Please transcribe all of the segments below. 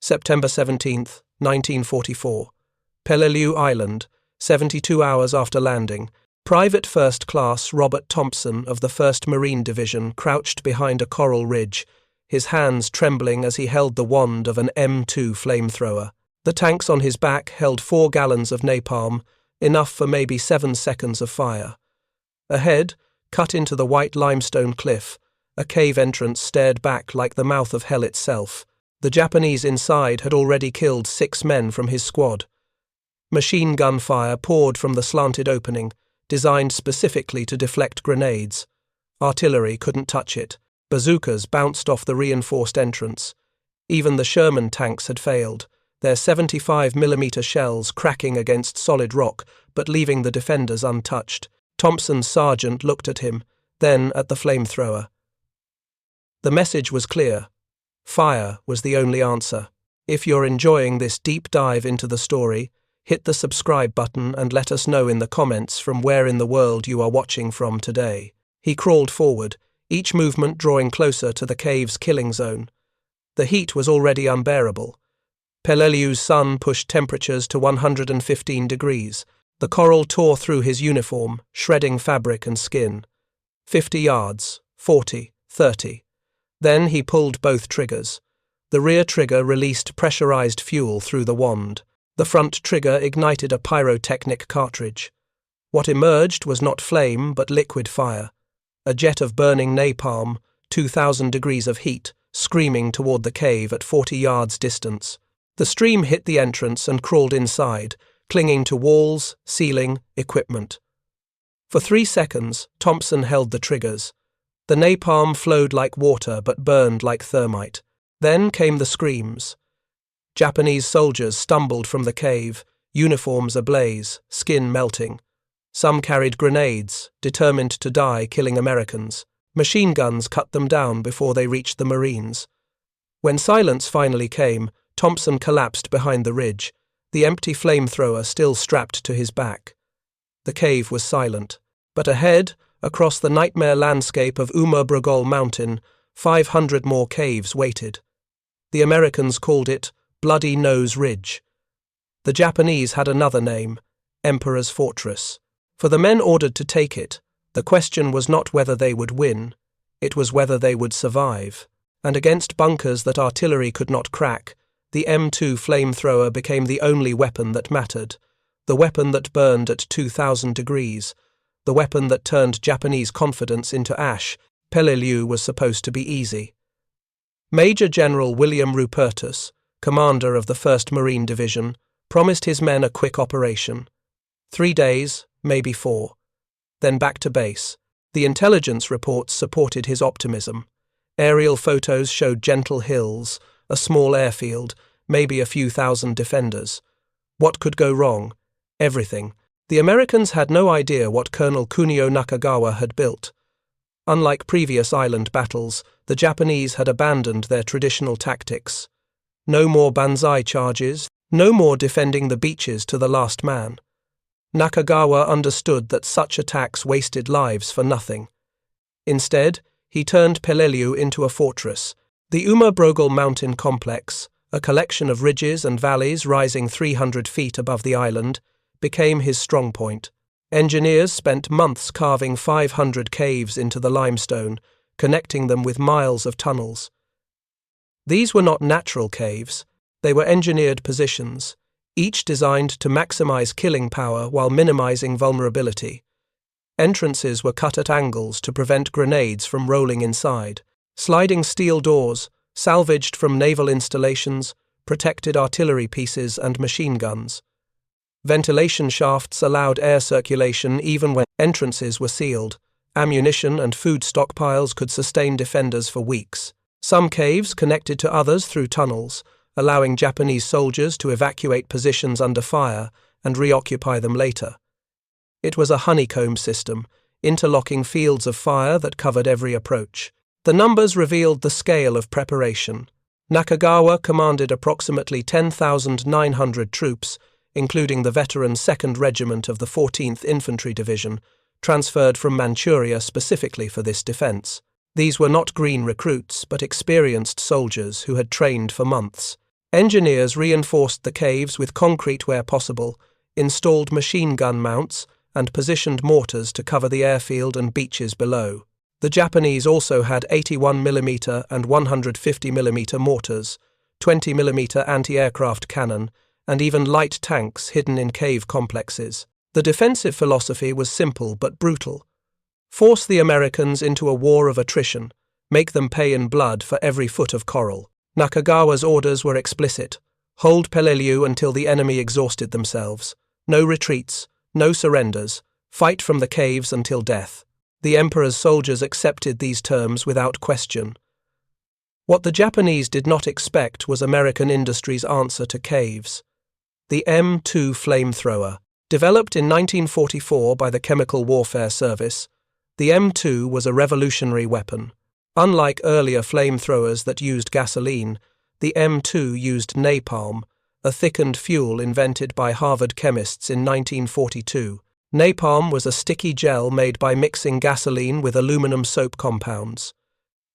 September 17th, 1944. Peleliu Island, 72 hours after landing. Private First Class Robert Thompson of the 1st Marine Division crouched behind a coral ridge, his hands trembling as he held the wand of an M2 flamethrower. The tanks on his back held 4 gallons of napalm, enough for maybe 7 seconds of fire. Ahead, cut into the white limestone cliff, a cave entrance stared back like the mouth of hell itself. The Japanese inside had already killed 6 men from his squad. Machine gun fire poured from the slanted opening, designed specifically to deflect grenades. Artillery couldn't touch it. Bazookas bounced off the reinforced entrance. Even the Sherman tanks had failed, their 75mm shells cracking against solid rock but leaving the defenders untouched. Thompson's sergeant looked at him, then at the flamethrower. The message was clear. Fire was the only answer. If you're enjoying this deep dive into the story, hit the subscribe button and let us know in the comments from where in the world you are watching from today. He crawled forward, each movement drawing closer to the cave's killing zone. The heat was already unbearable. Peleliu's sun pushed temperatures to 115 degrees. The coral tore through his uniform, shredding fabric and skin. 50 yards, 40, 30. Then he pulled both triggers. The rear trigger released pressurized fuel through the wand. The front trigger ignited a pyrotechnic cartridge. What emerged was not flame but liquid fire. A jet of burning napalm, 2,000 degrees of heat, screaming toward the cave at 40 yards distance. The stream hit the entrance and crawled inside, clinging to walls, ceiling, equipment. For 3 seconds, Thompson held the triggers. The napalm flowed like water but burned like thermite. Then came the screams. Japanese soldiers stumbled from the cave, uniforms ablaze, skin melting. Some carried grenades, determined to die killing Americans. Machine guns cut them down before they reached the Marines. When silence finally came, Thompson collapsed behind the ridge, the empty flamethrower still strapped to his back. The cave was silent, but ahead, across the nightmare landscape of Brogol Mountain, 500 more caves waited. The Americans called it Bloody Nose Ridge. The Japanese had another name, Emperor's Fortress. For the men ordered to take it, the question was not whether they would win, it was whether they would survive. And against bunkers that artillery could not crack, the M2 flamethrower became the only weapon that mattered, the weapon that burned at 2,000 degrees, the weapon that turned Japanese confidence into ash. Peleliu was supposed to be easy. Major General William Rupertus, commander of the 1st Marine Division, promised his men a quick operation. 3 days, maybe 4. Then back to base. The intelligence reports supported his optimism. Aerial photos showed gentle hills, a small airfield, maybe a few thousand defenders. What could go wrong? Everything. The Americans had no idea what Colonel Kunio Nakagawa had built. Unlike previous island battles, the Japanese had abandoned their traditional tactics. No more banzai charges, no more defending the beaches to the last man. Nakagawa understood that such attacks wasted lives for nothing. Instead, he turned Peleliu into a fortress. The Brogol Mountain Complex, a collection of ridges and valleys rising 300 feet above the island, became his strong point. Engineers spent months carving 500 caves into the limestone, connecting them with miles of tunnels. These were not natural caves, they were engineered positions, each designed to maximize killing power while minimizing vulnerability. Entrances were cut at angles to prevent grenades from rolling inside. Sliding steel doors, salvaged from naval installations, protected artillery pieces and machine guns. Ventilation shafts allowed air circulation even when entrances were sealed. Ammunition and food stockpiles could sustain defenders for weeks. Some caves connected to others through tunnels, allowing Japanese soldiers to evacuate positions under fire and reoccupy them later. It was a honeycomb system, interlocking fields of fire that covered every approach. The numbers revealed the scale of preparation. Nakagawa commanded approximately 10,900 troops, including the veteran 2nd Regiment of the 14th Infantry Division, transferred from Manchuria specifically for this defense. These were not green recruits, but experienced soldiers who had trained for months. Engineers reinforced the caves with concrete where possible, installed machine gun mounts, and positioned mortars to cover the airfield and beaches below. The Japanese also had 81mm and 150mm mortars, 20mm anti-aircraft cannon, and even light tanks hidden in cave complexes. The defensive philosophy was simple but brutal. Force the Americans into a war of attrition, make them pay in blood for every foot of coral. Nakagawa's orders were explicit: hold Peleliu until the enemy exhausted themselves. No retreats, no surrenders, fight from the caves until death. The Emperor's soldiers accepted these terms without question. What the Japanese did not expect was American industry's answer to caves. The M2 flamethrower. Developed in 1944 by the Chemical Warfare Service, the M2 was a revolutionary weapon. Unlike earlier flamethrowers that used gasoline, the M2 used napalm, a thickened fuel invented by Harvard chemists in 1942. Napalm was a sticky gel made by mixing gasoline with aluminum soap compounds.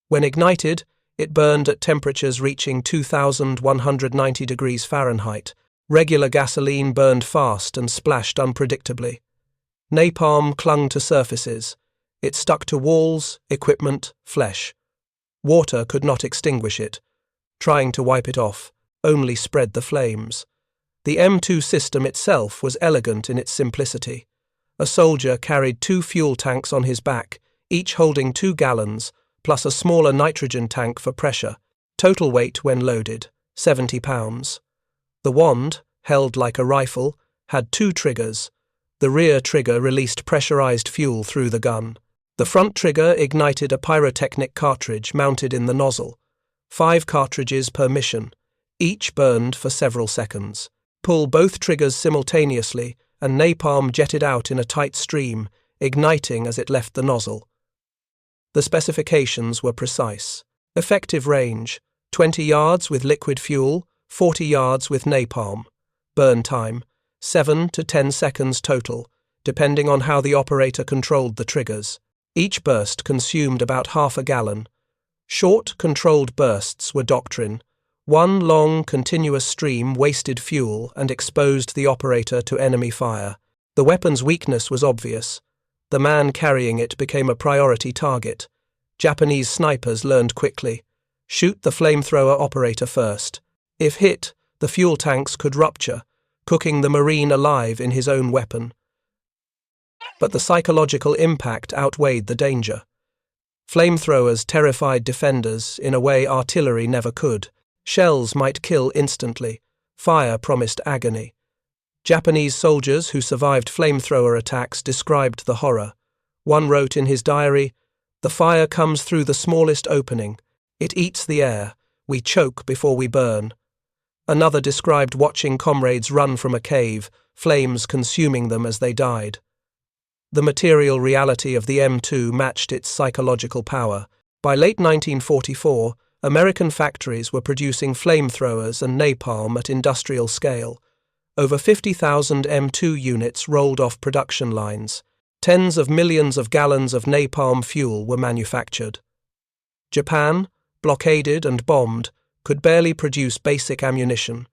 When ignited, it burned at temperatures reaching 2,190 degrees Fahrenheit. Regular gasoline burned fast and splashed unpredictably. Napalm clung to surfaces. It stuck to walls, equipment, flesh. Water could not extinguish it. Trying to wipe it off only spread the flames. The M2 system itself was elegant in its simplicity. A soldier carried 2 fuel tanks on his back, each holding 2 gallons, plus a smaller nitrogen tank for pressure. Total weight when loaded, 70 pounds. The wand, held like a rifle, had 2 triggers. The rear trigger released pressurized fuel through the gun. The front trigger ignited a pyrotechnic cartridge mounted in the nozzle. 5 cartridges per mission. Each burned for several seconds. Pull both triggers simultaneously, and napalm jetted out in a tight stream, igniting as it left the nozzle. The specifications were precise. Effective range: 20 yards with liquid fuel, 40 yards with napalm. Burn time: 7 to 10 seconds total, depending on how the operator controlled the triggers. Each burst consumed about half a gallon. Short, controlled bursts were doctrine. One long, continuous stream wasted fuel and exposed the operator to enemy fire. The weapon's weakness was obvious. The man carrying it became a priority target. Japanese snipers learned quickly: shoot the flamethrower operator first. If hit, the fuel tanks could rupture, cooking the Marine alive in his own weapon. But the psychological impact outweighed the danger. Flamethrowers terrified defenders in a way artillery never could. Shells might kill instantly. Fire promised agony. Japanese soldiers who survived flamethrower attacks described the horror. One wrote in his diary, "The fire comes through the smallest opening. It eats the air. We choke before we burn." Another described watching comrades run from a cave, flames consuming them as they died. The material reality of the M2 matched its psychological power. By late 1944, American factories were producing flamethrowers and napalm at industrial scale. Over 50,000 M2 units rolled off production lines. Tens of millions of gallons of napalm fuel were manufactured. Japan, blockaded and bombed, could barely produce basic ammunition.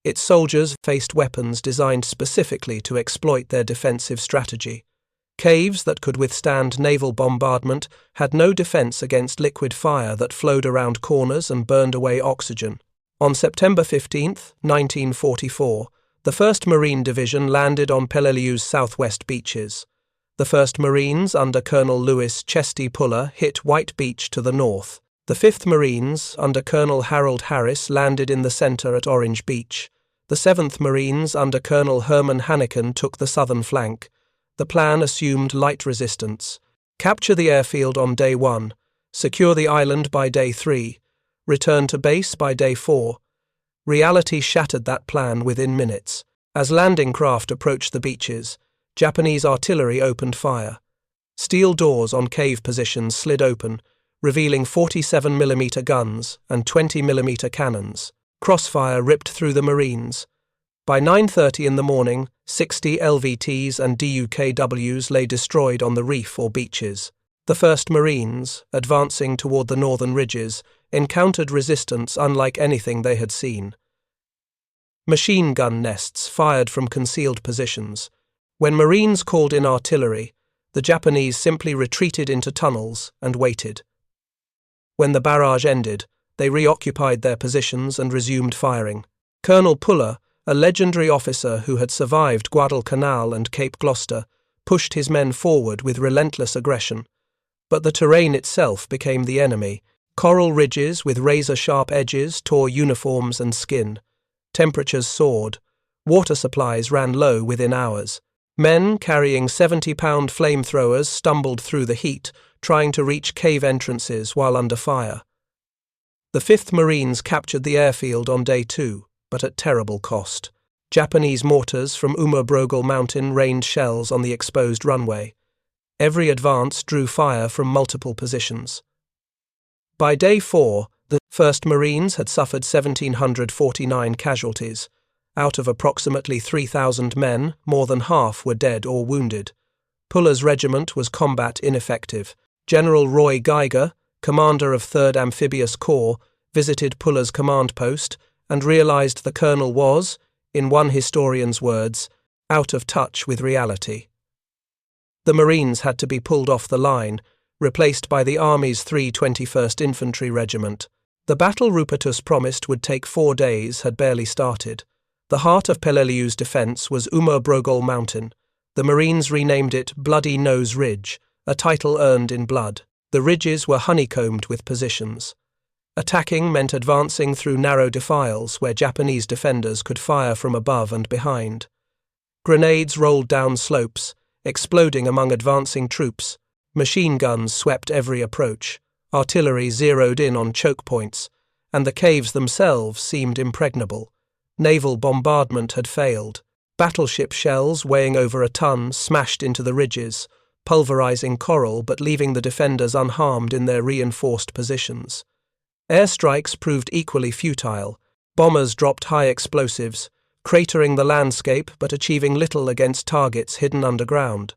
Its soldiers faced weapons designed specifically to exploit their defensive strategy. Caves that could withstand naval bombardment had no defense against liquid fire that flowed around corners and burned away oxygen. On September 15, 1944, the 1st Marine Division landed on Peleliu's southwest beaches. The 1st Marines under Colonel Louis Chesty Puller hit White Beach to the north. The 5th Marines under Colonel Harold Harris landed in the center at Orange Beach. The 7th Marines under Colonel Herman Hannikin took the southern flank. The plan assumed light resistance. Capture the airfield on day 1, secure the island by day 3, return to base by day 4. Reality shattered that plan within minutes. As landing craft approached the beaches, Japanese artillery opened fire. Steel doors on cave positions slid open, revealing 47mm guns and 20mm cannons. Crossfire ripped through the Marines. By 9:30 in the morning, 60 LVTs and DUKWs lay destroyed on the reef or beaches. The 1st Marines, advancing toward the northern ridges, encountered resistance unlike anything they had seen. Machine gun nests fired from concealed positions. When Marines called in artillery, the Japanese simply retreated into tunnels and waited. When the barrage ended, they reoccupied their positions and resumed firing. Colonel Puller, a legendary officer who had survived Guadalcanal and Cape Gloucester, pushed his men forward with relentless aggression. But the terrain itself became the enemy. Coral ridges with razor-sharp edges tore uniforms and skin. Temperatures soared. Water supplies ran low within hours. Men carrying 70-pound flamethrowers stumbled through the heat, trying to reach cave entrances while under fire. The 5th Marines captured the airfield on day 2, but at terrible cost. Japanese mortars from Umabrogel Mountain rained shells on the exposed runway. Every advance drew fire from multiple positions. By day 4, the 1st Marines had suffered 1,749 casualties. Out of approximately 3,000 men, more than half were dead or wounded. Puller's regiment was combat ineffective. General Roy Geiger, commander of 3rd Amphibious Corps, visited Puller's command post and realized the colonel was, in one historian's words, out of touch with reality. The Marines had to be pulled off the line, replaced by the Army's 321st Infantry Regiment. The battle Rupertus promised would take 4 days had barely started. The heart of Peleliu's defence was Umabrogel Mountain. The Marines renamed it Bloody Nose Ridge, a title earned in blood. The ridges were honeycombed with positions. Attacking meant advancing through narrow defiles where Japanese defenders could fire from above and behind. Grenades rolled down slopes, exploding among advancing troops. Machine guns swept every approach. Artillery zeroed in on choke points, and the caves themselves seemed impregnable. Naval bombardment had failed. Battleship shells weighing over a ton smashed into the ridges, pulverizing coral but leaving the defenders unharmed in their reinforced positions. Airstrikes proved equally futile. Bombers dropped high explosives, cratering the landscape but achieving little against targets hidden underground.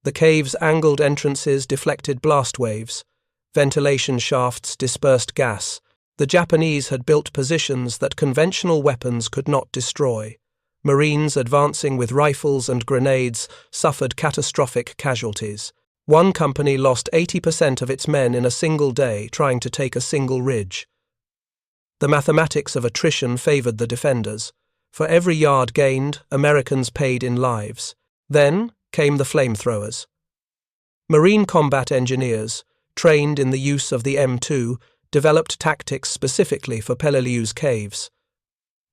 The cave's angled entrances deflected blast waves. Ventilation shafts dispersed gas. The Japanese had built positions that conventional weapons could not destroy. Marines advancing with rifles and grenades suffered catastrophic casualties. One company lost 80% of its men in a single day trying to take a single ridge. The mathematics of attrition favored the defenders. For every yard gained, Americans paid in lives. Then came the flamethrowers. Marine combat engineers, trained in the use of the M2, developed tactics specifically for Peleliu's caves.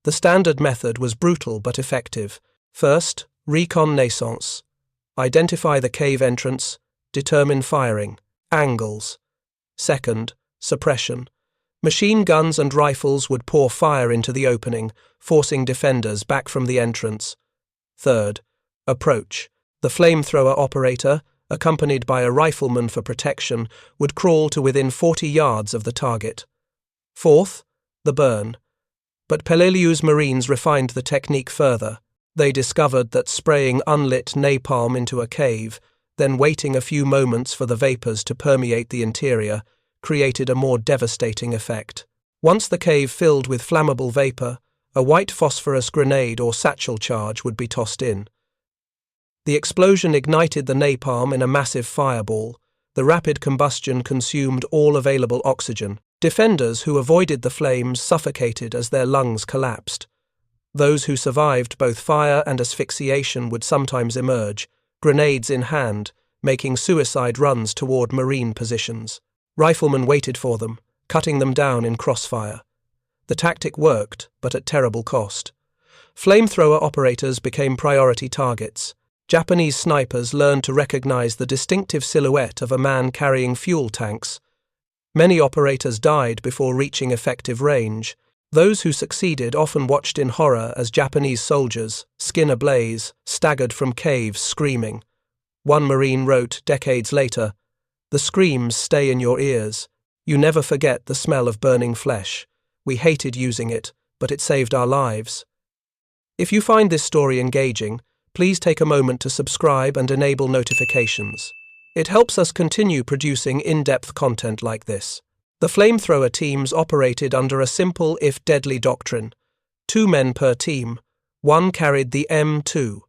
The standard method was brutal but effective. First, reconnaissance. Identify the cave entrance. Determine firing. Angles. Second, suppression. Machine guns and rifles would pour fire into the opening, forcing defenders back from the entrance. Third, approach. The flamethrower operator, accompanied by a rifleman for protection, would crawl to within 40 yards of the target. Fourth, the burn. But Peleliu's Marines refined the technique further. They discovered that spraying unlit napalm into a cave, then waiting a few moments for the vapors to permeate the interior, created a more devastating effect. Once the cave filled with flammable vapor, a white phosphorus grenade or satchel charge would be tossed in. The explosion ignited the napalm in a massive fireball. The rapid combustion consumed all available oxygen. Defenders who avoided the flames suffocated as their lungs collapsed. Those who survived both fire and asphyxiation would sometimes emerge, grenades in hand, making suicide runs toward Marine positions. Riflemen waited for them, cutting them down in crossfire. The tactic worked, but at terrible cost. Flamethrower operators became priority targets. Japanese snipers learned to recognize the distinctive silhouette of a man carrying fuel tanks. Many operators died before reaching effective range. Those who succeeded often watched in horror as Japanese soldiers, skin ablaze, staggered from caves screaming. One Marine wrote decades later, "The screams stay in your ears. You never forget the smell of burning flesh. We hated using it, but it saved our lives." If you find this story engaging, please take a moment to subscribe and enable notifications. It helps us continue producing in-depth content like this. The flamethrower teams operated under a simple if deadly doctrine. 2 men per team. One carried the M2.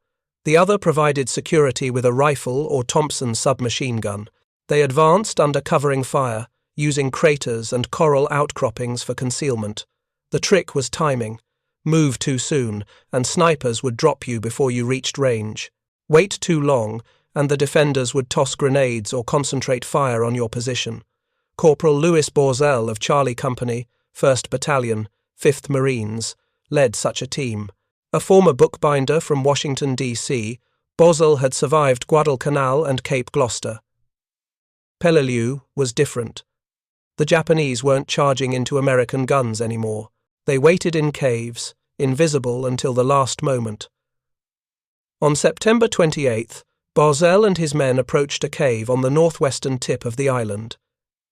The other provided security with a rifle or Thompson submachine gun. They advanced under covering fire, using craters and coral outcroppings for concealment. The trick was timing. Move too soon, and snipers would drop you before you reached range. Wait too long, and the defenders would toss grenades or concentrate fire on your position. Corporal Louis Borzell of Charlie Company, 1st Battalion, 5th Marines, led such a team. A former bookbinder from Washington, D.C., Borzell had survived Guadalcanal and Cape Gloucester. Peleliu was different. The Japanese weren't charging into American guns anymore. They waited in caves, invisible until the last moment. On September 28th, Borzell and his men approached a cave on the northwestern tip of the island.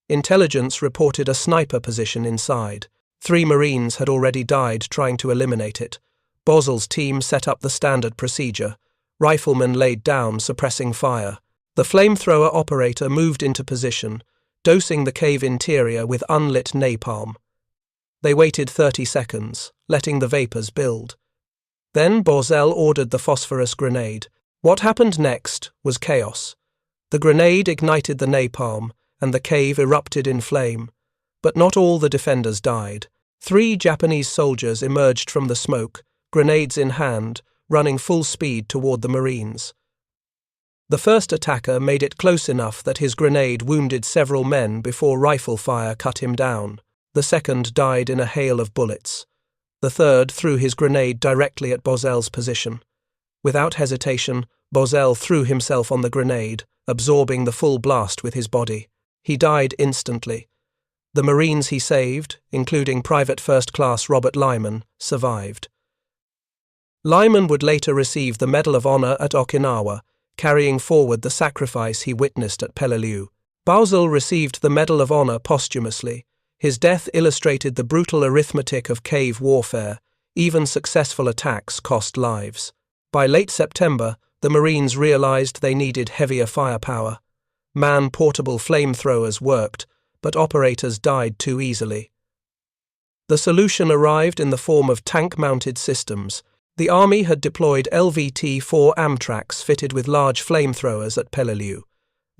Intelligence reported a sniper position inside. 3 Marines had already died trying to eliminate it. Borzell's team set up the standard procedure. Riflemen laid down, suppressing fire. The flamethrower operator moved into position, dosing the cave interior with unlit napalm. They waited 30 seconds, letting the vapors build. Then Borzell ordered the phosphorus grenade. What happened next was chaos. The grenade ignited the napalm, and the cave erupted in flame. But not all the defenders died. 3 Japanese soldiers emerged from the smoke, grenades in hand, running full speed toward the Marines. The first attacker made it close enough that his grenade wounded several men before rifle fire cut him down. The second died in a hail of bullets. The third threw his grenade directly at Borzell's position. Without hesitation, Borzell threw himself on the grenade, absorbing the full blast with his body. He died instantly. The Marines he saved, including Private First Class Robert Lyman, survived. Lyman would later receive the Medal of Honor at Okinawa, carrying forward the sacrifice he witnessed at Peleliu. Borzell received the Medal of Honor posthumously. His death illustrated the brutal arithmetic of cave warfare. Even successful attacks cost lives. By late September, the Marines realized they needed heavier firepower. Man-portable flamethrowers worked, but operators died too easily. The solution arrived in the form of tank-mounted systems. The Army had deployed LVT-4 Amtraks fitted with large flamethrowers at Peleliu.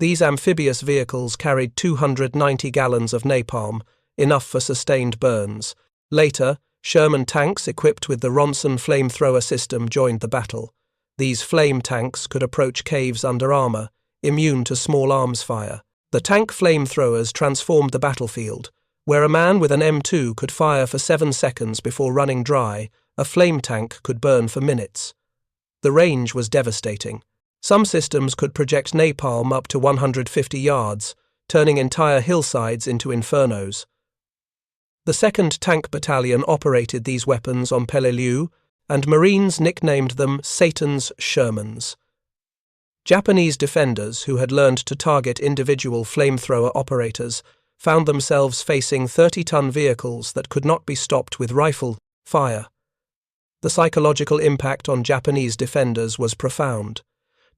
These amphibious vehicles carried 290 gallons of napalm, enough for sustained burns. Later, Sherman tanks equipped with the Ronson flamethrower system joined the battle. These flame tanks could approach caves under armor, immune to small arms fire. The tank flamethrowers transformed the battlefield. Where a man with an M2 could fire for 7 seconds before running dry, a flame tank could burn for minutes. The range was devastating. Some systems could project napalm up to 150 yards, turning entire hillsides into infernos. The 2nd Tank Battalion operated these weapons on Peleliu, and Marines nicknamed them Satan's Shermans. Japanese defenders who had learned to target individual flamethrower operators found themselves facing 30-ton vehicles that could not be stopped with rifle fire. The psychological impact on Japanese defenders was profound.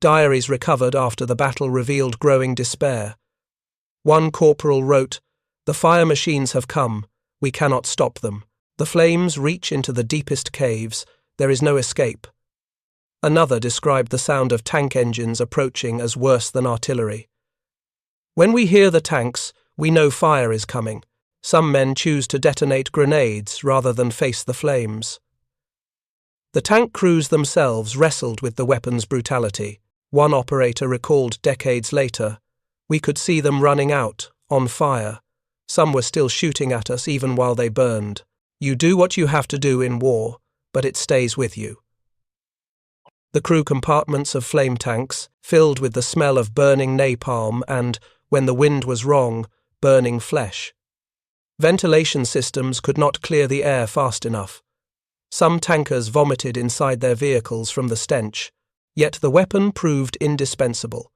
Diaries recovered after the battle revealed growing despair. One corporal wrote, "The fire machines have come. We cannot stop them. The flames reach into the deepest caves. There is no escape." Another described the sound of tank engines approaching as worse than artillery. "When we hear the tanks, we know fire is coming. Some men choose to detonate grenades rather than face the flames." The tank crews themselves wrestled with the weapon's brutality. One operator recalled decades later, "We could see them running out, on fire. Some were still shooting at us even while they burned. You do what you have to do in war, but it stays with you." The crew compartments of flame tanks, filled with the smell of burning napalm and, when the wind was wrong, burning flesh. Ventilation systems could not clear the air fast enough. Some tankers vomited inside their vehicles from the stench, yet the weapon proved indispensable.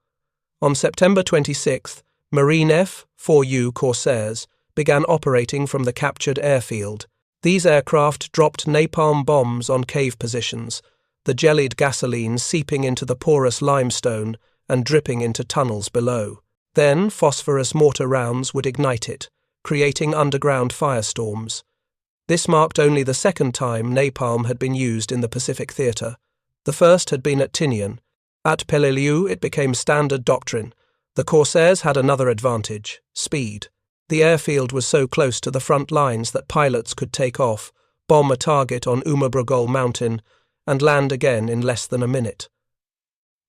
On September 26th, Marine F-4U Corsairs began operating from the captured airfield. These aircraft dropped napalm bombs on cave positions, the jellied gasoline seeping into the porous limestone and dripping into tunnels below. Then phosphorus mortar rounds would ignite it, creating underground firestorms. This marked only the second time napalm had been used in the Pacific theatre. The first had been at Tinian. At Peleliu it became standard doctrine. The Corsairs had another advantage: speed. The airfield was so close to the front lines that pilots could take off, bomb a target on Umabrogol Mountain, and land again in less than a minute.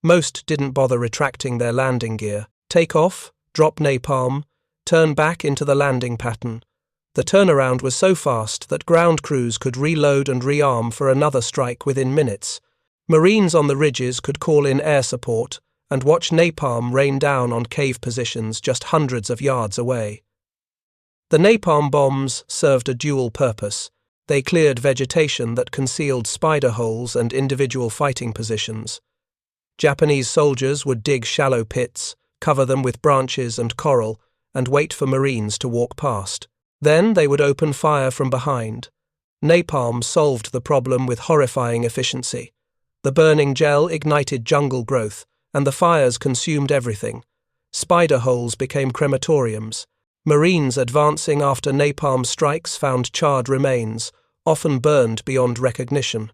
Most didn't bother retracting their landing gear. Take off, drop napalm, turn back into the landing pattern. The turnaround was so fast that ground crews could reload and rearm for another strike within minutes. Marines on the ridges could call in air support and watch napalm rain down on cave positions just hundreds of yards away. The napalm bombs served a dual purpose. They cleared vegetation that concealed spider holes and individual fighting positions. Japanese soldiers would dig shallow pits, cover them with branches and coral, and wait for Marines to walk past. Then they would open fire from behind. Napalm solved the problem with horrifying efficiency. The burning gel ignited jungle growth, and the fires consumed everything. Spider holes became crematoriums. Marines advancing after napalm strikes found charred remains, often burned beyond recognition.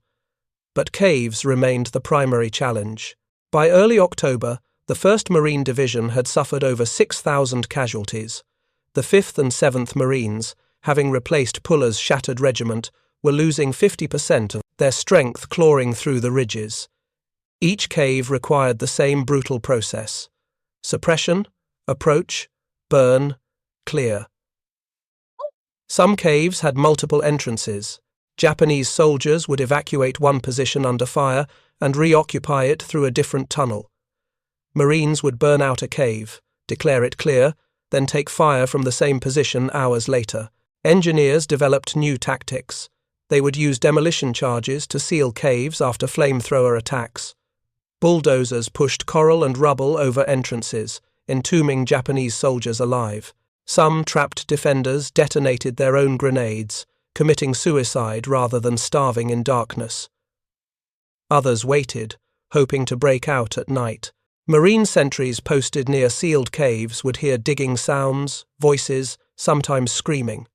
But caves remained the primary challenge. By early October, the 1st Marine Division had suffered over 6,000 casualties. The 5th and 7th Marines, having replaced Puller's shattered regiment, were losing 50% of their strength clawing through the ridges. Each cave required the same brutal process: suppression, approach, burn, clear. Some caves had multiple entrances. Japanese soldiers would evacuate one position under fire and reoccupy it through a different tunnel. Marines would burn out a cave, declare it clear, then take fire from the same position hours later. Engineers developed new tactics. They would use demolition charges to seal caves after flamethrower attacks. Bulldozers pushed coral and rubble over entrances, entombing Japanese soldiers alive. Some trapped defenders detonated their own grenades, committing suicide rather than starving in darkness. Others waited, hoping to break out at night. Marine sentries posted near sealed caves would hear digging sounds, voices, sometimes screaming.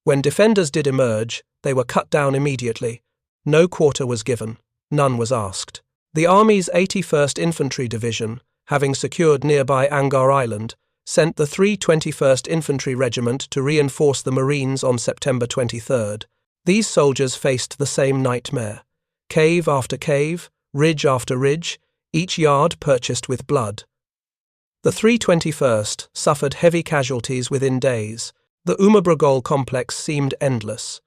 When defenders did emerge, they were cut down immediately. No quarter was given, none was asked. The Army's 81st Infantry Division, having secured nearby Angar Island, sent the 321st Infantry Regiment to reinforce the Marines on September 23rd. These soldiers faced the same nightmare. Cave after cave, ridge after ridge, each yard purchased with blood. The 321st suffered heavy casualties within days. The Umabrogol complex seemed endless.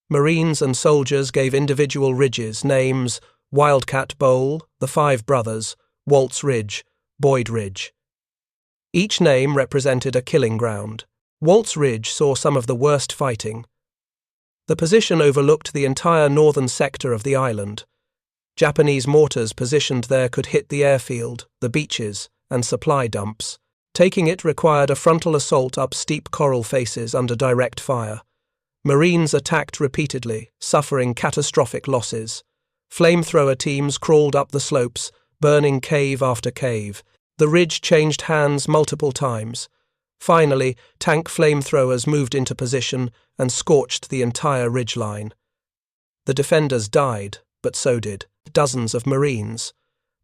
Marines and soldiers gave individual ridges names: Wildcat Bowl, the Five Brothers, Waltz Ridge, Boyd Ridge. Each name represented a killing ground. Waltz Ridge saw some of the worst fighting. The position overlooked the entire northern sector of the island. Japanese mortars positioned there could hit the airfield, the beaches, and supply dumps. Taking it required a frontal assault up steep coral faces under direct fire. Marines attacked repeatedly, suffering catastrophic losses. Flamethrower teams crawled up the slopes, burning cave after cave. The ridge changed hands multiple times. Finally, tank flamethrowers moved into position and scorched the entire ridgeline. The defenders died, but so did dozens of Marines.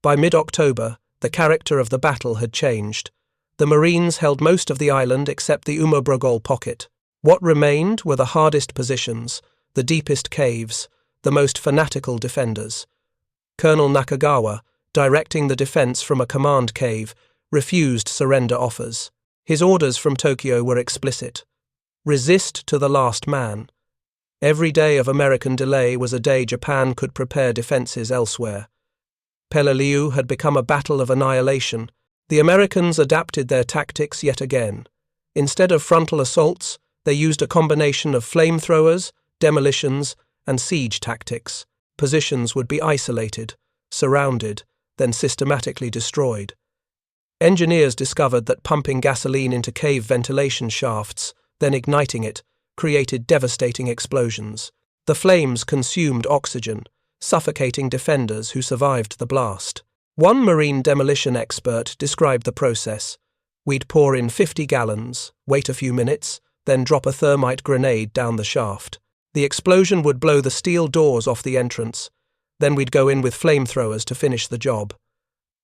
By mid-October, the character of the battle had changed. The Marines held most of the island except the Umabrogol pocket. What remained were the hardest positions, the deepest caves, the most fanatical defenders. Colonel Nakagawa, directing the defense from a command cave, refused surrender offers. His orders from Tokyo were explicit: resist to the last man. Every day of American delay was a day Japan could prepare defenses elsewhere. Peleliu had become a battle of annihilation. The Americans adapted their tactics yet again. Instead of frontal assaults, they used a combination of flamethrowers, demolitions, and siege tactics. Positions would be isolated, surrounded, then systematically destroyed. Engineers discovered that pumping gasoline into cave ventilation shafts, then igniting it, created devastating explosions. The flames consumed oxygen, suffocating defenders who survived the blast. One marine demolition expert described the process. We'd pour in 50 gallons, wait a few minutes, then drop a thermite grenade down the shaft. The explosion would blow the steel doors off the entrance. Then we'd go in with flamethrowers to finish the job.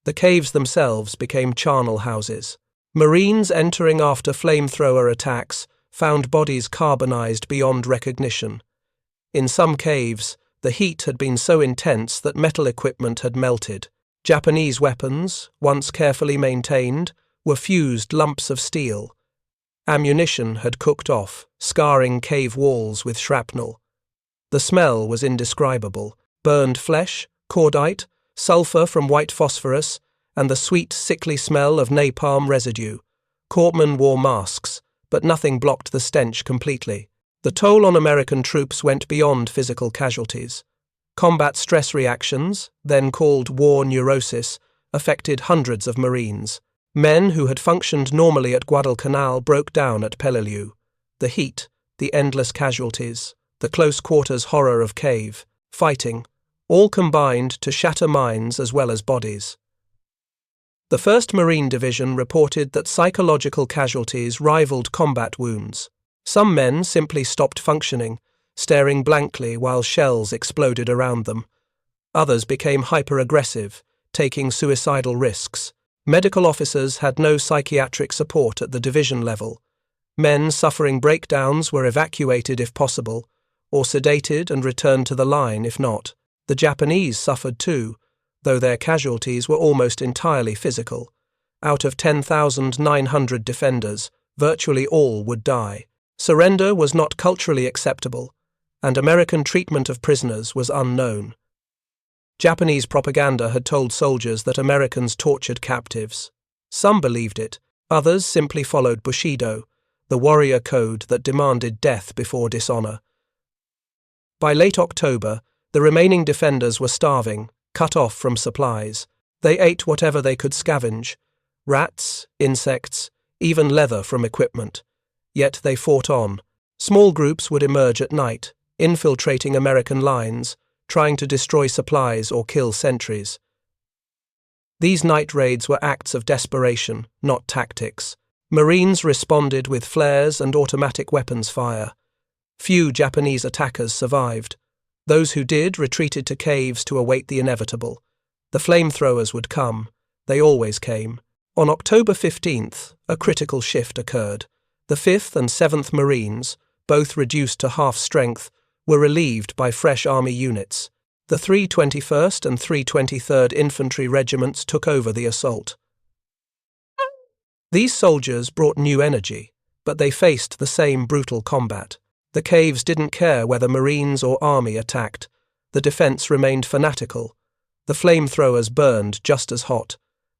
The caves themselves became charnel houses. Marines entering after flamethrower attacks found bodies carbonized beyond recognition. In some caves, the heat had been so intense that metal equipment had melted. Japanese weapons, once carefully maintained, were fused lumps of steel. Ammunition had cooked off, scarring cave walls with shrapnel. The smell was indescribable: burned flesh, cordite, sulfur from white phosphorus, and the sweet, sickly smell of napalm residue. Corpsmen wore masks, but nothing blocked the stench completely. The toll on American troops went beyond physical casualties. Combat stress reactions, then called war neurosis, affected hundreds of Marines. Men who had functioned normally at Guadalcanal broke down at Peleliu. The heat, the endless casualties, the close-quarters horror of cave, fighting, all combined to shatter minds as well as bodies. The 1st Marine Division reported that psychological casualties rivaled combat wounds. Some men simply stopped functioning, staring blankly while shells exploded around them. Others became hyper-aggressive, taking suicidal risks. Medical officers had no psychiatric support at the division level. Men suffering breakdowns were evacuated if possible, or sedated and returned to the line if not. The Japanese suffered too, though their casualties were almost entirely physical. Out of 10,900 defenders, virtually all would die. Surrender was not culturally acceptable, and American treatment of prisoners was unknown. Japanese propaganda had told soldiers that Americans tortured captives. Some believed it, others simply followed Bushido, the warrior code that demanded death before dishonor. By late October, the remaining defenders were starving, cut off from supplies. They ate whatever they could scavenge: rats, insects, even leather from equipment. Yet they fought on. Small groups would emerge at night, infiltrating American lines, trying to destroy supplies or kill sentries. These night raids were acts of desperation, not tactics. Marines responded with flares and automatic weapons fire. Few Japanese attackers survived. Those who did retreated to caves to await the inevitable. The flamethrowers would come. They always came. On October 15th, a critical shift occurred. The 5th and 7th Marines, both reduced to half strength, were relieved by fresh Army units. The 321st and 323rd Infantry Regiments took over the assault. These soldiers brought new energy, but they faced the same brutal combat. The caves didn't care whether Marines or Army attacked. The defense remained fanatical. The flamethrowers burned just as hot.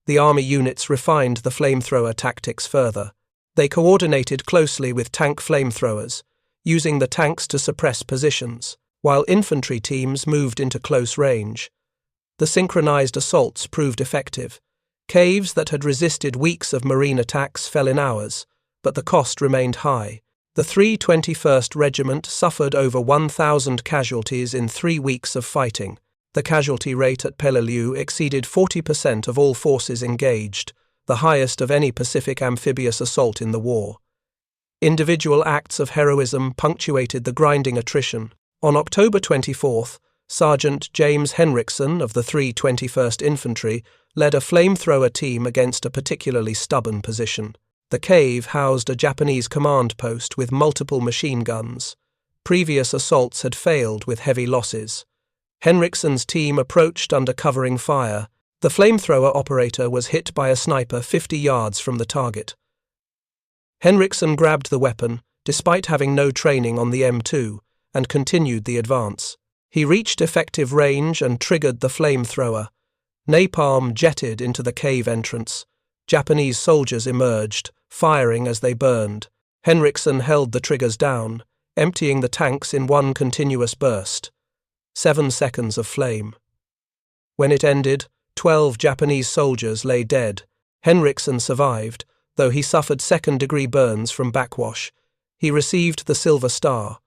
The Army units refined the flamethrower tactics further. They coordinated closely with tank flamethrowers, using the tanks to suppress positions, while infantry teams moved into close range. The synchronized assaults proved effective. Caves that had resisted weeks of Marine attacks fell in hours, but the cost remained high. The 321st Regiment suffered over 1,000 casualties in 3 weeks of fighting. The casualty rate at Peleliu exceeded 40% of all forces engaged, the highest of any Pacific amphibious assault in the war. Individual acts of heroism punctuated the grinding attrition. On October 24th, Sergeant James Henriksen of the 321st Infantry led a flamethrower team against a particularly stubborn position. The cave housed a Japanese command post with multiple machine guns. Previous assaults had failed with heavy losses. Henriksen's team approached under covering fire. The flamethrower operator was hit by a sniper 50 yards from the target. Henriksen grabbed the weapon, despite having no training on the M2, and continued the advance. He reached effective range and triggered the flamethrower. Napalm jetted into the cave entrance. Japanese soldiers emerged, firing as they burned. Henriksen held the triggers down, emptying the tanks in one continuous burst. 7 seconds of flame. When it ended, 12 Japanese soldiers lay dead. Henriksen survived, though he suffered second-degree burns from backwash. He received the Silver Star.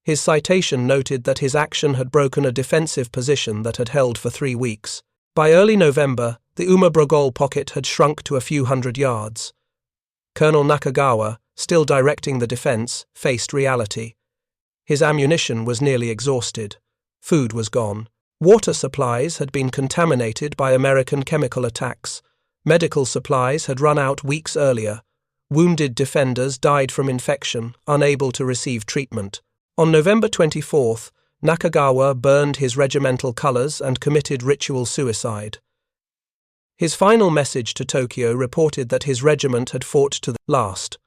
His citation noted that his action had broken a defensive position that had held for 3 weeks. By early November, the Umabrogol pocket had shrunk to a few hundred yards. Colonel Nakagawa, still directing the defense, faced reality. His ammunition was nearly exhausted. Food was gone. Water supplies had been contaminated by American chemical attacks. Medical supplies had run out weeks earlier. Wounded defenders died from infection, unable to receive treatment. On November 24th, Nakagawa burned his regimental colors and committed ritual suicide. His final message to Tokyo reported that his regiment had fought to the last.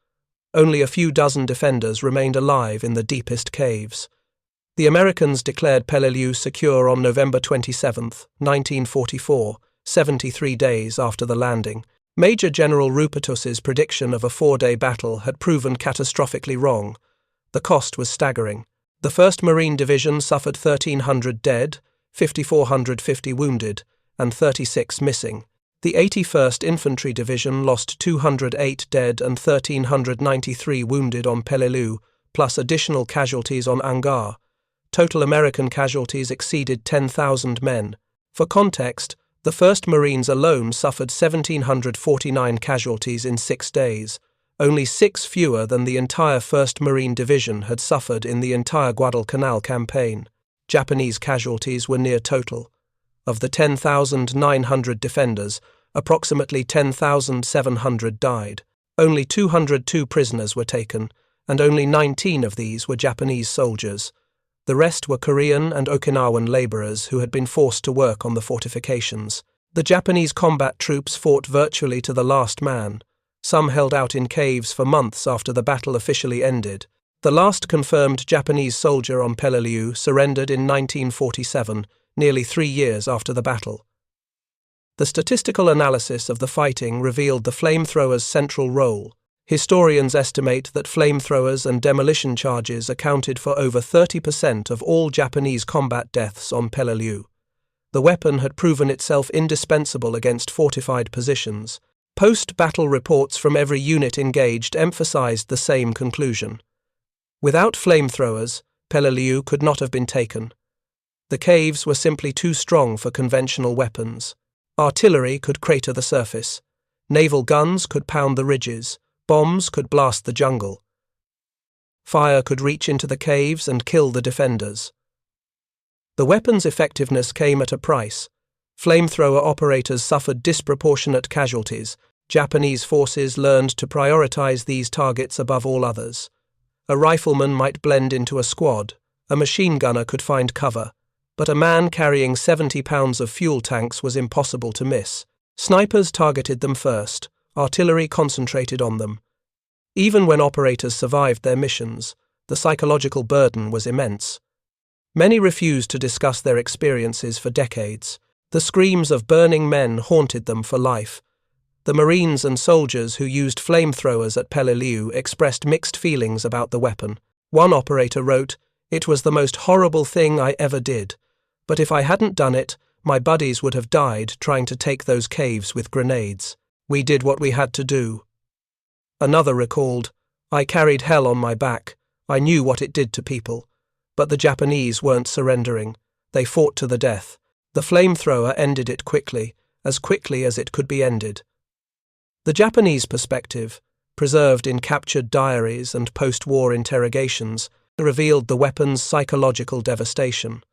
Only a few dozen defenders remained alive in the deepest caves. The Americans declared Peleliu secure on November 27, 1944, 73 days after the landing. Major General Rupertus's prediction of a 4-day battle had proven catastrophically wrong. The cost was staggering. The 1st Marine Division suffered 1,300 dead, 5,450 wounded, and 36 missing. The 81st Infantry Division lost 208 dead and 1,393 wounded on Peleliu, plus additional casualties on Angar. Total American casualties exceeded 10,000 men. For context, the 1st Marines alone suffered 1,749 casualties in 6 days, only 6 fewer than the entire 1st Marine Division had suffered in the entire Guadalcanal campaign. Japanese casualties were near total. Of the 10,900 defenders, approximately 10,700 died. Only 202 prisoners were taken, and only 19 of these were Japanese soldiers. The rest were Korean and Okinawan laborers who had been forced to work on the fortifications. The Japanese combat troops fought virtually to the last man. Some held out in caves for months after the battle officially ended. The last confirmed Japanese soldier on Peleliu surrendered in 1947, nearly 3 years after the battle. The statistical analysis of the fighting revealed the flamethrowers' central role. Historians estimate that flamethrowers and demolition charges accounted for over 30% of all Japanese combat deaths on Peleliu. The weapon had proven itself indispensable against fortified positions. Post-battle reports from every unit engaged emphasized the same conclusion. Without flamethrowers, Peleliu could not have been taken. The caves were simply too strong for conventional weapons. Artillery could crater the surface. Naval guns could pound the ridges. Bombs could blast the jungle. Fire could reach into the caves and kill the defenders. The weapon's effectiveness came at a price. Flamethrower operators suffered disproportionate casualties. Japanese forces learned to prioritize these targets above all others. A rifleman might blend into a squad. A machine gunner could find cover. But a man carrying 70 pounds of fuel tanks was impossible to miss. Snipers targeted them first. Artillery concentrated on them. Even when operators survived their missions, the psychological burden was immense. Many refused to discuss their experiences for decades. The screams of burning men haunted them for life. The Marines and soldiers who used flamethrowers at Peleliu expressed mixed feelings about the weapon. One operator wrote, "It was the most horrible thing I ever did. But if I hadn't done it, my buddies would have died trying to take those caves with grenades. We did what we had to do." Another recalled, "I carried hell on my back. I knew what it did to people. But the Japanese weren't surrendering. They fought to the death. The flamethrower ended it quickly as it could be ended." The Japanese perspective, preserved in captured diaries and post-war interrogations, revealed the weapon's psychological devastation.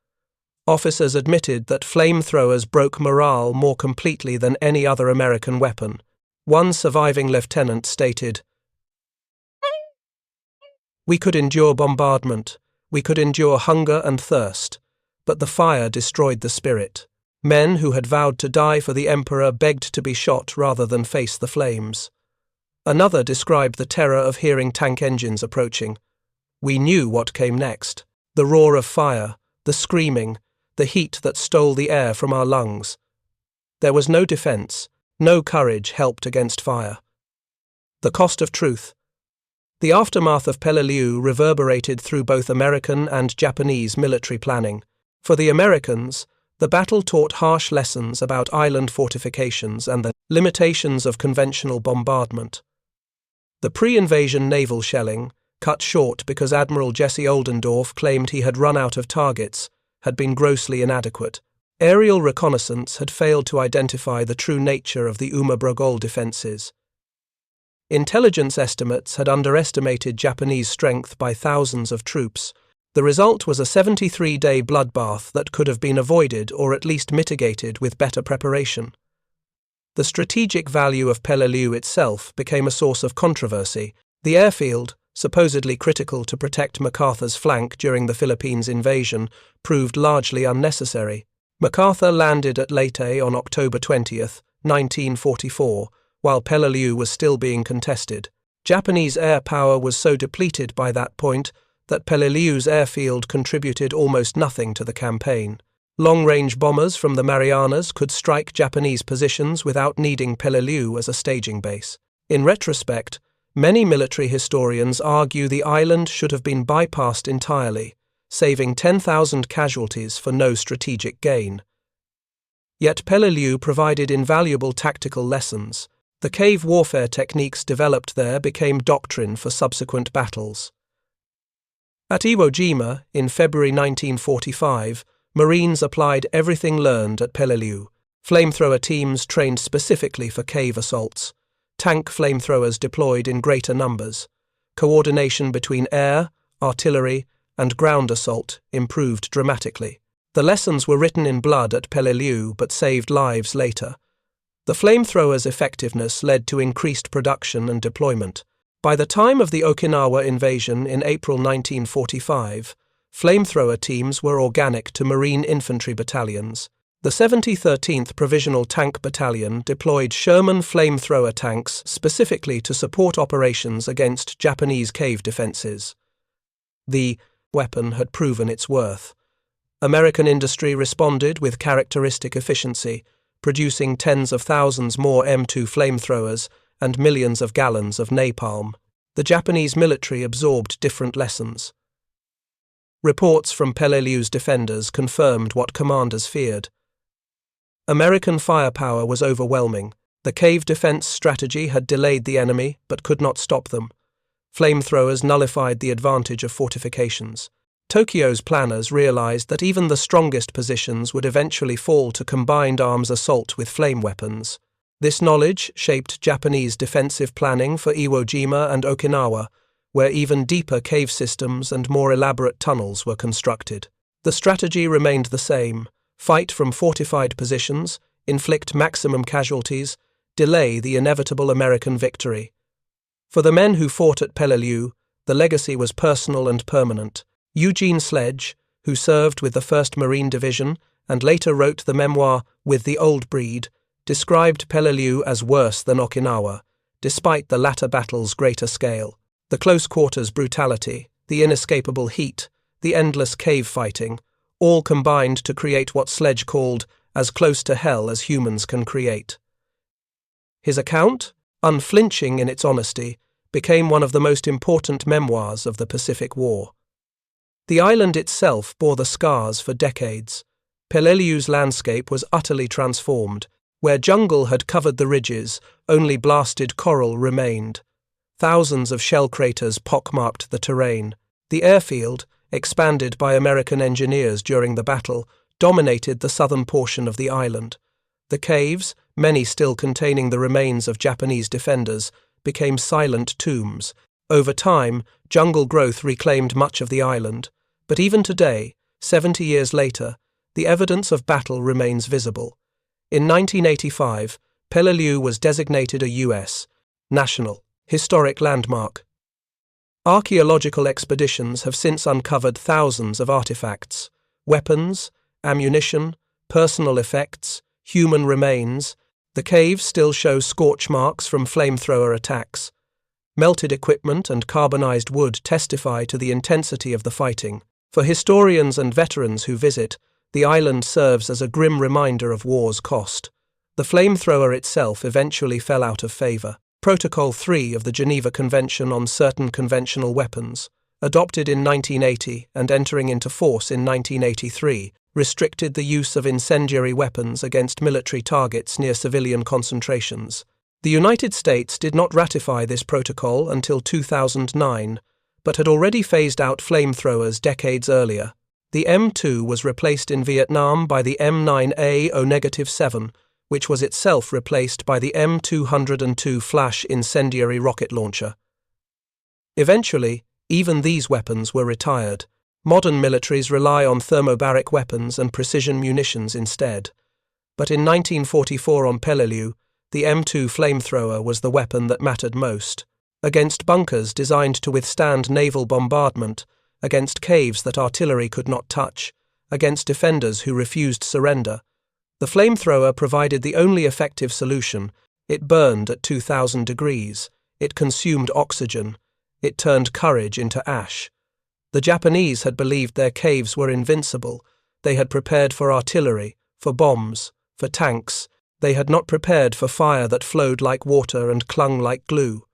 Officers admitted that flamethrowers broke morale more completely than any other American weapon. One surviving lieutenant stated, "We could endure bombardment, we could endure hunger and thirst, but the fire destroyed the spirit. Men who had vowed to die for the emperor begged to be shot rather than face the flames." Another described the terror of hearing tank engines approaching. "We knew what came next. The roar of fire, the screaming, the heat that stole the air from our lungs. There was no defense, no courage helped against fire." The cost of truth. The aftermath of Peleliu reverberated through both American and Japanese military planning. For the Americans, the battle taught harsh lessons about island fortifications and the limitations of conventional bombardment. The pre-invasion naval shelling, cut short because Admiral Jesse Oldendorf claimed he had run out of targets, had been grossly inadequate. Aerial reconnaissance had failed to identify the true nature of the Umabrogol defences. Intelligence estimates had underestimated Japanese strength by thousands of troops. The result was a 73-day bloodbath that could have been avoided or at least mitigated with better preparation. The strategic value of Peleliu itself became a source of controversy. The airfield, supposedly critical to protect MacArthur's flank during the Philippines invasion, proved largely unnecessary. MacArthur landed at Leyte on October 20, 1944, while Peleliu was still being contested. Japanese air power was so depleted by that point that Peleliu's airfield contributed almost nothing to the campaign. Long-range bombers from the Marianas could strike Japanese positions without needing Peleliu as a staging base. In retrospect, many military historians argue the island should have been bypassed entirely, saving 10,000 casualties for no strategic gain. Yet Peleliu provided invaluable tactical lessons. The cave warfare techniques developed there became doctrine for subsequent battles. At Iwo Jima, in February 1945, Marines applied everything learned at Peleliu. Flamethrower teams trained specifically for cave assaults. Tank flamethrowers deployed in greater numbers. Coordination between air, artillery, and ground assault improved dramatically. The lessons were written in blood at Peleliu but saved lives later. The flamethrowers' effectiveness led to increased production and deployment. By the time of the Okinawa invasion in April 1945, flamethrower teams were organic to Marine infantry battalions. The 13th Provisional Tank Battalion deployed Sherman flamethrower tanks specifically to support operations against Japanese cave defenses. The weapon had proven its worth. American industry responded with characteristic efficiency, producing tens of thousands more M2 flamethrowers and millions of gallons of napalm. The Japanese military absorbed different lessons. Reports from Peleliu's defenders confirmed what commanders feared. American firepower was overwhelming. The cave defense strategy had delayed the enemy but could not stop them. Flamethrowers nullified the advantage of fortifications. Tokyo's planners realized that even the strongest positions would eventually fall to combined arms assault with flame weapons. This knowledge shaped Japanese defensive planning for Iwo Jima and Okinawa, where even deeper cave systems and more elaborate tunnels were constructed. The strategy remained the same: fight from fortified positions, inflict maximum casualties, delay the inevitable American victory. For the men who fought at Peleliu, the legacy was personal and permanent. Eugene Sledge, who served with the 1st Marine Division and later wrote the memoir With the Old Breed, described Peleliu as worse than Okinawa, despite the latter battle's greater scale. The close-quarters brutality, the inescapable heat, the endless cave fighting, all combined to create what Sledge called as close to hell as humans can create. His account, unflinching in its honesty, became one of the most important memoirs of the Pacific War. The island itself bore the scars for decades. Peleliu's landscape was utterly transformed. Where jungle had covered the ridges, only blasted coral remained. Thousands of shell craters pockmarked the terrain. The airfield, expanded by American engineers during the battle, dominated the southern portion of the island. The caves, many still containing the remains of Japanese defenders, became silent tombs. Over time, jungle growth reclaimed much of the island, but even today, 70 years later, the evidence of battle remains visible. In 1985, Peleliu was designated a U.S. National Historic Landmark. Archaeological expeditions have since uncovered thousands of artifacts, weapons, ammunition, personal effects, human remains. The caves still show scorch marks from flamethrower attacks. Melted equipment and carbonized wood testify to the intensity of the fighting. For historians and veterans who visit, the island serves as a grim reminder of war's cost. The flamethrower itself eventually fell out of favor. Protocol 3 of the Geneva Convention on Certain Conventional Weapons, adopted in 1980 and entering into force in 1983, restricted the use of incendiary weapons against military targets near civilian concentrations. The United States did not ratify this protocol until 2009, but had already phased out flamethrowers decades earlier. The M2 was replaced in Vietnam by the M9A0-7, which was itself replaced by the M202 flash incendiary rocket launcher. Eventually, even these weapons were retired. Modern militaries rely on thermobaric weapons and precision munitions instead. But in 1944 on Peleliu, the M2 flamethrower was the weapon that mattered most. Against bunkers designed to withstand naval bombardment, against caves that artillery could not touch, against defenders who refused surrender, the flamethrower provided the only effective solution. It burned at 2,000 degrees. It consumed oxygen. It turned courage into ash. The Japanese had believed their caves were invincible. They had prepared for artillery, for bombs, for tanks. They had not prepared for fire that flowed like water and clung like glue.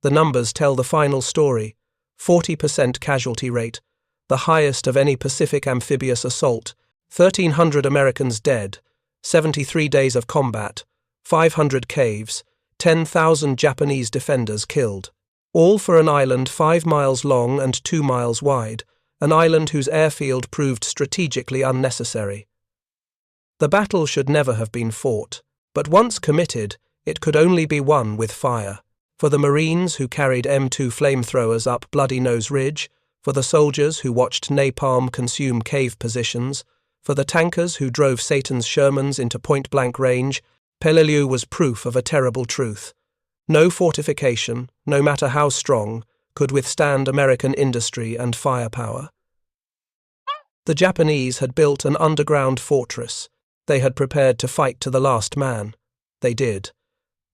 The numbers tell the final story. 40% casualty rate, the highest of any Pacific amphibious assault, 1,300 Americans dead, 73 days of combat, 500 caves, 10,000 Japanese defenders killed. All for an island 5 miles long and 2 miles wide, an island whose airfield proved strategically unnecessary. The battle should never have been fought, but once committed, it could only be won with fire. For the Marines who carried M2 flamethrowers up Bloody Nose Ridge, for the soldiers who watched napalm consume cave positions, for the tankers who drove Satan's Shermans into point-blank range, Peleliu was proof of a terrible truth. No fortification, no matter how strong, could withstand American industry and firepower. The Japanese had built an underground fortress. They had prepared to fight to the last man. They did.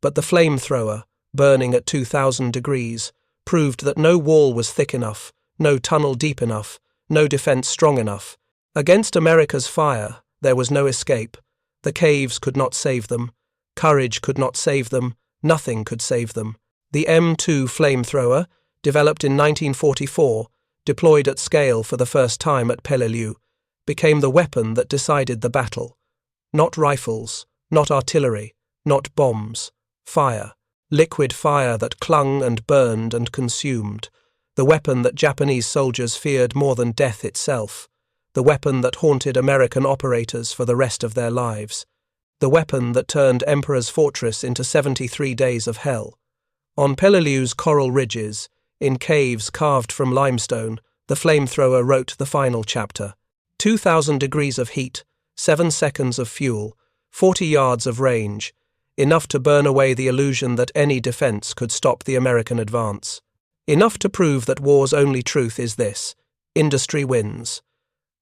But the flamethrower, burning at 2,000 degrees, proved that no wall was thick enough, no tunnel deep enough, no defense strong enough. Against America's fire, there was no escape. The caves could not save them. Courage could not save them. Nothing could save them. The M2 flamethrower, developed in 1944, deployed at scale for the first time at Peleliu, became the weapon that decided the battle. Not rifles, not artillery, not bombs. Fire. Liquid fire that clung and burned and consumed. The weapon that Japanese soldiers feared more than death itself. The weapon that haunted American operators for the rest of their lives. The weapon that turned Emperor's Fortress into 73 days of hell. On Peleliu's coral ridges, in caves carved from limestone, the flamethrower wrote the final chapter. 2,000 degrees of heat, 7 seconds of fuel, 40 yards of range, enough to burn away the illusion that any defense could stop the American advance. Enough to prove that war's only truth is this: industry wins.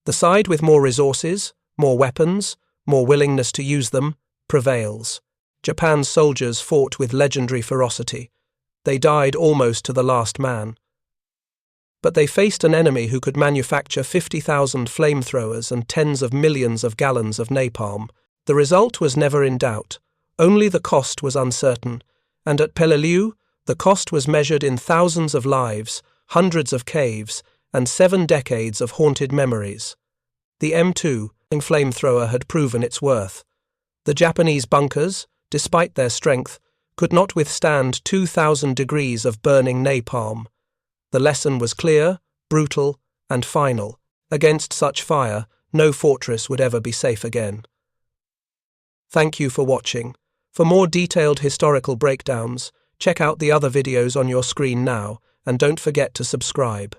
The side with more resources, more weapons, more willingness to use them, prevails. Japan's soldiers fought with legendary ferocity. They died almost to the last man. But they faced an enemy who could manufacture 50,000 flamethrowers and tens of millions of gallons of napalm. The result was never in doubt. Only the cost was uncertain, and at Peleliu, the cost was measured in thousands of lives, hundreds of caves, and 7 decades of haunted memories. The M2 flamethrower had proven its worth. The Japanese bunkers, despite their strength, could not withstand 2,000 degrees of burning napalm. The lesson was clear, brutal, and final. Against such fire, no fortress would ever be safe again. Thank you for watching. For more detailed historical breakdowns, check out the other videos on your screen now, and don't forget to subscribe.